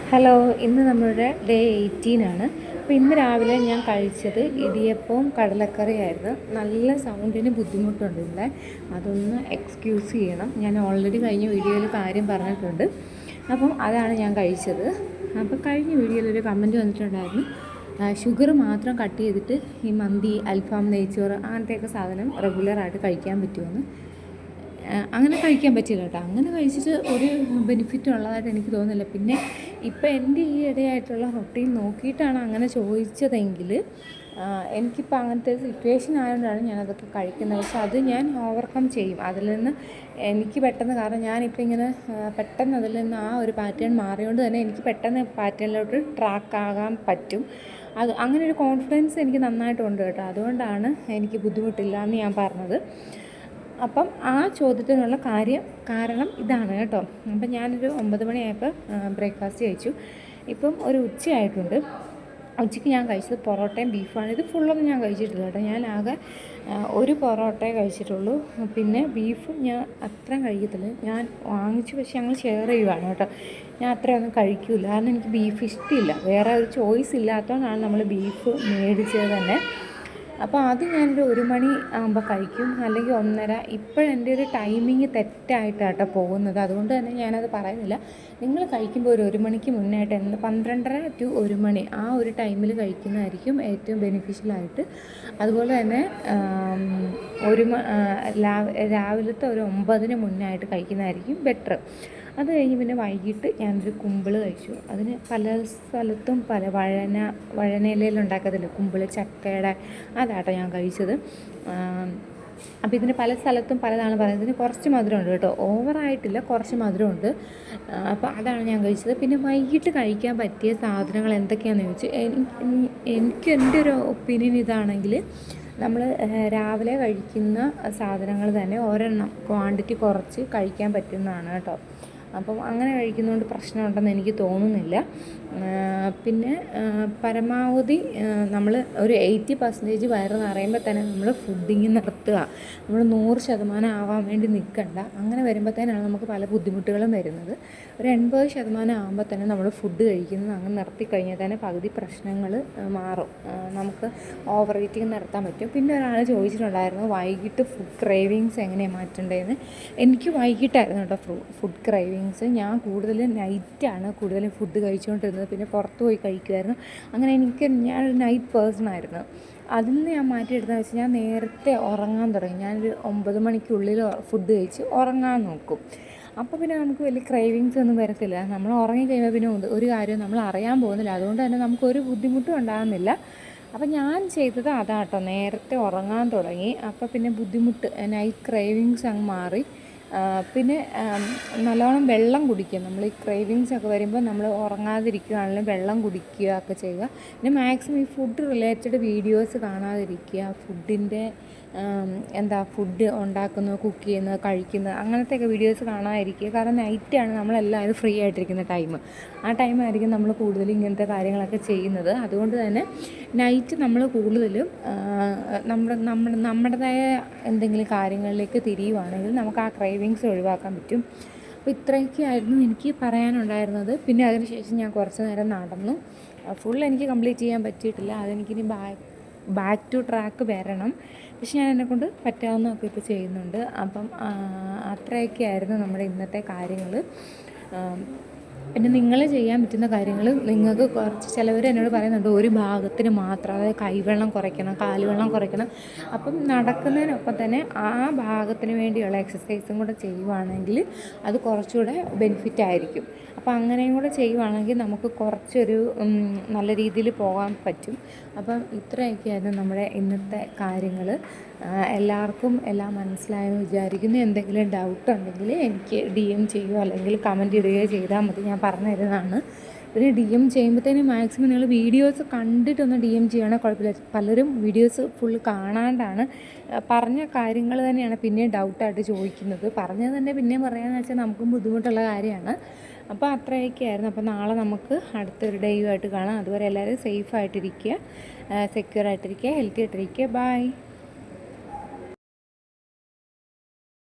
Hello, ഇന്ന് നമ്മുടെ day 18 ആണ്. അപ്പോൾ ഇന്ന് രാവിലെ ഞാൻ കഴിച്ചത് ഇടിയപ്പവും കടലക്കറിയായിരുന്നു. നല്ല സൗണ്ടിന് ബുദ്ധിമുട്ടുണ്ട് ഇവിടെ, അതൊന്ന് എക്സ്ക്യൂസ് ചെയ്യണം. ഞാൻ ഓൾറെഡി കഴിഞ്ഞ വീഡിയോയിൽ കാര്യം പറഞ്ഞിട്ടുണ്ട്. അപ്പം അതാണ് ഞാൻ കഴിച്ചത്. അപ്പോൾ കഴിഞ്ഞ വീഡിയോയിൽ ഒരു കമൻറ്റ് വന്നിട്ടുണ്ടായിരുന്നു, ഷുഗർ മാത്രം കട്ട് ചെയ്തിട്ട് ഈ മന്തി, അൽഫാം, നെയ്ച്ചോറ് അങ്ങനത്തെയൊക്കെ സാധനം റെഗുലറായിട്ട് കഴിക്കാൻ പറ്റുമെന്ന്. അങ്ങനെ കഴിക്കാൻ പറ്റില്ല കേട്ടോ. അങ്ങനെ കഴിച്ചിട്ട് ഒരു ബെനിഫിറ്റ് ഉള്ളതായിട്ട് എനിക്ക് തോന്നുന്നില്ല. പിന്നെ ഇപ്പം എൻ്റെ ഈ ഇടയായിട്ടുള്ള റൊട്ടീൻ നോക്കിയിട്ടാണ് അങ്ങനെ ചോദിച്ചതെങ്കിൽ എനിക്കിപ്പോൾ അങ്ങനത്തെ സിറ്റുവേഷൻ ആയതുകൊണ്ടാണ് ഞാനതൊക്കെ കഴിക്കുന്നത്. പക്ഷെ അത് ഞാൻ ഓവർകം ചെയ്യും. അതിൽ നിന്ന് എനിക്ക് പെട്ടെന്ന്, കാരണം ഞാനിപ്പോൾ ഇങ്ങനെ പെട്ടെന്ന് അതിൽ നിന്ന് ആ ഒരു പാറ്റേൺ മാറിയോണ്ട് തന്നെ എനിക്ക് പെട്ടെന്ന് പാറ്റേണിലോട്ട് ട്രാക്ക് ആകാൻ പറ്റും. അത് അങ്ങനെ ഒരു കോൺഫിഡൻസ് എനിക്ക് നന്നായിട്ടുണ്ട് കേട്ടോ. അതുകൊണ്ടാണ് എനിക്ക് ബുദ്ധിമുട്ടില്ല എന്ന് ഞാൻ പറഞ്ഞത്. അപ്പം ആ ചോദ്യത്തിനുള്ള കാരണം ഇതാണ് കേട്ടോ. അപ്പം ഞാനൊരു 9 മണിയായപ്പോൾ ബ്രേക്ക്ഫാസ്റ്റ് കഴിച്ചു. ഇപ്പം ഒരു ഉച്ചയായിട്ടുണ്ട്. ഉച്ചയ്ക്ക് ഞാൻ കഴിച്ചത് പൊറോട്ടയും ബീഫാണ്. ഇത് ഫുള്ളൊന്നും ഞാൻ കഴിച്ചിട്ടില്ല കേട്ടോ. ഞാൻ ആകെ ഒരു പൊറോട്ടയെ കഴിച്ചിട്ടുള്ളൂ. പിന്നെ ബീഫ് ഞാൻ അത്രയും കഴിക്കത്തില്ല. ഞാൻ വാങ്ങിച്ചു, പക്ഷേ ഞങ്ങൾ ഷെയർ ചെയ്യുവാണ് കേട്ടോ. ഞാൻ അത്രയൊന്നും കഴിക്കില്ല, കാരണം എനിക്ക് ബീഫ് ഇഷ്ടമില്ല. വേറെ ഒരു ചോയ്സ് ഇല്ലാത്തതുകൊണ്ടാണ് നമ്മൾ ബീഫ് മേടിച്ചത് തന്നെ. അപ്പോൾ അത് ഞാനൊരു 1 മണി ആകുമ്പോൾ കഴിക്കും, അല്ലെങ്കിൽ 1:30. ഇപ്പോഴെൻ്റെ ഒരു ടൈമിങ് തെറ്റായിട്ടാട്ടോ പോകുന്നത്. അതുകൊണ്ട് തന്നെ ഞാനത് പറയുന്നില്ല. നിങ്ങൾ കഴിക്കുമ്പോൾ ഒരു 1 മണിക്ക് മുന്നായിട്ട്, 12:30 to 1 മണി ആ ഒരു ടൈമിൽ കഴിക്കുന്നതായിരിക്കും ഏറ്റവും ബെനിഫിഷ്യലായിട്ട്. അതുപോലെ തന്നെ രാവിലത്തെ ഒരു 9-ന് മുന്നായിട്ട് കഴിക്കുന്നതായിരിക്കും ബെറ്റർ. അത് കഴിഞ്ഞ് പിന്നെ വൈകിട്ട് ഞാനൊരു കുമ്പിൾ കഴിച്ചു. അതിന് പല സ്ഥലത്തും പല വഴനയിലയിൽ ഉണ്ടാക്കത്തില്ല കുമ്പിൾ, ചക്കയുടെ, അതാട്ടോ ഞാൻ കഴിച്ചത്. അപ്പോൾ ഇതിന് പല സ്ഥലത്തും പലതാണ് പറയുന്നത്. ഇതിന് കുറച്ച് മധുരമുണ്ട് കേട്ടോ, ഓവറായിട്ടില്ല, കുറച്ച് മധുരമുണ്ട്. അപ്പോൾ അതാണ് ഞാൻ കഴിച്ചത്. പിന്നെ വൈകിട്ട് കഴിക്കാൻ പറ്റിയ സാധനങ്ങൾ എന്തൊക്കെയാണെന്ന് ചോദിച്ചു. എനിക്ക് എൻ്റെ ഒരു ഒപ്പീനിയൻ ഇതാണെങ്കിൽ, നമ്മൾ രാവിലെ കഴിക്കുന്ന സാധനങ്ങൾ തന്നെ ഒരെണ്ണം ക്വാണ്ടിറ്റി കുറച്ച് കഴിക്കാൻ പറ്റുന്നതാണ് കേട്ടോ. അപ്പം അങ്ങനെ കഴിക്കുന്നതുകൊണ്ട് പ്രശ്നമുണ്ടെന്ന് എനിക്ക് തോന്നുന്നില്ല. പിന്നെ പരമാവധി നമ്മൾ ഒരു 80% വയറ് നിറയുമ്പോൾ തന്നെ നമ്മൾ ഫുഡിങ് നിർത്തുക. നമ്മൾ 100% ആവാൻ വേണ്ടി നിൽക്കണ്ട. അങ്ങനെ വരുമ്പോഴത്തേനാണ് നമുക്ക് പല ബുദ്ധിമുട്ടുകളും വരുന്നത്. ഒരു 80% ആകുമ്പോൾ തന്നെ നമ്മൾ ഫുഡ് കഴിക്കുന്നത് അങ്ങനെ നിർത്തിക്കഴിഞ്ഞാൽ തന്നെ പകുതി പ്രശ്നങ്ങൾ മാറും. നമുക്ക് ഓവർ ഈറ്റിങ് നിർത്താൻ പറ്റും. പിന്നെ ഒരാൾ ചോദിച്ചിട്ടുണ്ടായിരുന്നു വൈകിട്ട് ഫുഡ് ക്രേവിങ്സ് എങ്ങനെയാണ് മാറ്റേണ്ടതെന്ന്. എനിക്ക് വൈകിട്ടായിരുന്നു കേട്ടോ ഫുഡ് ക്രേവിങ്സ്. ഞാൻ കൂടുതലും നൈറ്റാണ് കൂടുതലും ഫുഡ് കഴിച്ചുകൊണ്ടിരുന്നത്. പിന്നെ പുറത്ത് പോയി കഴിക്കുമായിരുന്നു. അങ്ങനെ ഞാനൊരു നൈറ്റ് പേഴ്സൺ ആയിരുന്നു. അതിൽ നിന്ന് ഞാൻ മാറ്റിയെടുത്തതെന്ന് വെച്ചാൽ, ഞാൻ നേരത്തെ ഉറങ്ങാൻ തുടങ്ങി. ഞാനൊരു 9 മണിക്കുള്ളിൽ ഫുഡ് കഴിച്ച് ഉറങ്ങാൻ നോക്കും. അപ്പോൾ പിന്നെ നമുക്ക് വലിയ ക്രേവിങ്സ് ഒന്നും വരത്തില്ല. നമ്മൾ ഉറങ്ങിക്കഴിയുമ്പോൾ പിന്നെ ഒരു കാര്യവും നമ്മൾ അറിയാൻ പോകുന്നില്ല. അതുകൊണ്ട് തന്നെ നമുക്കൊരു ബുദ്ധിമുട്ടും ഉണ്ടാകുന്നില്ല. അപ്പോൾ ഞാൻ ചെയ്തത് അതാട്ടോ, നേരത്തെ ഉറങ്ങാൻ തുടങ്ങി. അപ്പോൾ പിന്നെ ബുദ്ധിമുട്ട്, നൈറ്റ് ക്രേവിങ്സ് അങ്ങ് മാറി. പിന്നെ നല്ലോണം വെള്ളം കുടിക്കുക. നമ്മൾ ഈ ക്രേവിങ്സ് ഒക്കെ വരുമ്പോൾ നമ്മൾ ഉറങ്ങാതിരിക്കുകയാണെങ്കിലും വെള്ളം കുടിക്കുക ഒക്കെ ചെയ്യുക. പിന്നെ മാക്സിമം ഈ ഫുഡ് റിലേറ്റഡ് വീഡിയോസ് കാണാതിരിക്കുക. ഫുഡിൻ്റെ ഫുഡ് ഉണ്ടാക്കുന്നത്, കുക്ക് ചെയ്യുന്നത്, കഴിക്കുന്നത്, അങ്ങനത്തെയൊക്കെ വീഡിയോസ് കാണാതിരിക്കുക. കാരണം നൈറ്റാണ് നമ്മളെല്ലാവരും ഫ്രീ ആയിട്ടിരിക്കുന്ന ടൈം. ആ ടൈമായിരിക്കും നമ്മൾ കൂടുതലും ഇങ്ങനത്തെ കാര്യങ്ങളൊക്കെ ചെയ്യുന്നത്. അതുകൊണ്ട് തന്നെ നൈറ്റ് നമ്മൾ കൂടുതലും നമ്മുടേതായ എന്തെങ്കിലും കാര്യങ്ങളിലേക്ക് തിരിയുവാണെങ്കിൽ നമുക്ക് ആ ക്രേവിങ്സ് ഒഴിവാക്കാൻ പറ്റും. അപ്പോൾ ഇത്രയൊക്കെയായിരുന്നു എനിക്ക് പറയാനുണ്ടായിരുന്നത്. പിന്നെ അതിനുശേഷം ഞാൻ കുറച്ച് നേരം നടന്നു. ഫുൾ എനിക്ക് കംപ്ലീറ്റ് ചെയ്യാൻ പറ്റിയിട്ടില്ല. അതെനിക്കിനി ബാക്ക് ടു ട്രാക്ക് വരണം. പക്ഷെ ഞാൻ എന്നെക്കൊണ്ട് പറ്റാവുന്നതൊക്കെ ഇപ്പോൾ ചെയ്യുന്നുണ്ട്. അപ്പം അത്രയൊക്കെയായിരുന്നു നമ്മുടെ ഇന്നത്തെ കാര്യങ്ങൾ. പിന്നെ നിങ്ങൾ ചെയ്യാൻ പറ്റുന്ന കാര്യങ്ങൾ, നിങ്ങൾക്ക് കുറച്ച്, ചിലവർ എന്നോട് പറയുന്നുണ്ട് ഒരു ഭാഗത്തിന് മാത്രം, അതായത് കൈവെള്ളം കുറയ്ക്കണം, കാലുവെള്ളം കുറയ്ക്കണം. അപ്പം നടക്കുന്നതിനൊപ്പം തന്നെ ആ ഭാഗത്തിന് വേണ്ടിയുള്ള എക്സസൈസും കൂടെ ചെയ്യുവാണെങ്കിൽ അത് കുറച്ചുകൂടെ ബെനിഫിറ്റ് ആയിരിക്കും. അപ്പോൾ അങ്ങനെയും കൂടെ ചെയ്യുവാണെങ്കിൽ നമുക്ക് കുറച്ചൊരു നല്ല രീതിയിൽ പോകാൻ പറ്റും. അപ്പം ഇത്രയൊക്കെയായിരുന്നു നമ്മുടെ ഇന്നത്തെ കാര്യങ്ങൾ. എല്ലാവർക്കും എല്ലാം മനസ്സിലായെന്ന് വിചാരിക്കുന്നു. എന്തെങ്കിലും ഡൗട്ട് ഉണ്ടെങ്കിൽ എനിക്ക് DM ചെയ്യുകയോ അല്ലെങ്കിൽ കമൻറ്റ് ഇടുകയോ ചെയ്താൽ മതി, ഞാൻ പറഞ്ഞു തരുന്നതാണ്. പിന്നെ DM ചെയ്യുമ്പോഴത്തേനും മാക്സിമം നിങ്ങൾ വീഡിയോസ് കണ്ടിട്ടൊന്ന് DM ചെയ്യുകയാണെങ്കിൽ കുഴപ്പമില്ല. പലരും വീഡിയോസ് ഫുൾ കാണാണ്ടാണ് പറഞ്ഞ കാര്യങ്ങൾ തന്നെയാണ് പിന്നെയും ഡൗട്ടായിട്ട് ചോദിക്കുന്നത്. പറഞ്ഞത് തന്നെ പിന്നെയും പറയാമെന്ന് വെച്ചാൽ നമുക്കും ബുദ്ധിമുട്ടുള്ള കാര്യമാണ്. അപ്പോൾ അത്രയൊക്കെയായിരുന്നു. അപ്പോൾ നാളെ നമുക്ക് അടുത്തൊരു ഡേയുമായിട്ട് കാണാം. അതുവരെ എല്ലാവരും സേഫായിട്ടിരിക്കുക, സെക്യൂർ ആയിട്ടിരിക്കുക, ഹെൽത്തി ആയിട്ടിരിക്കുക. ബൈ.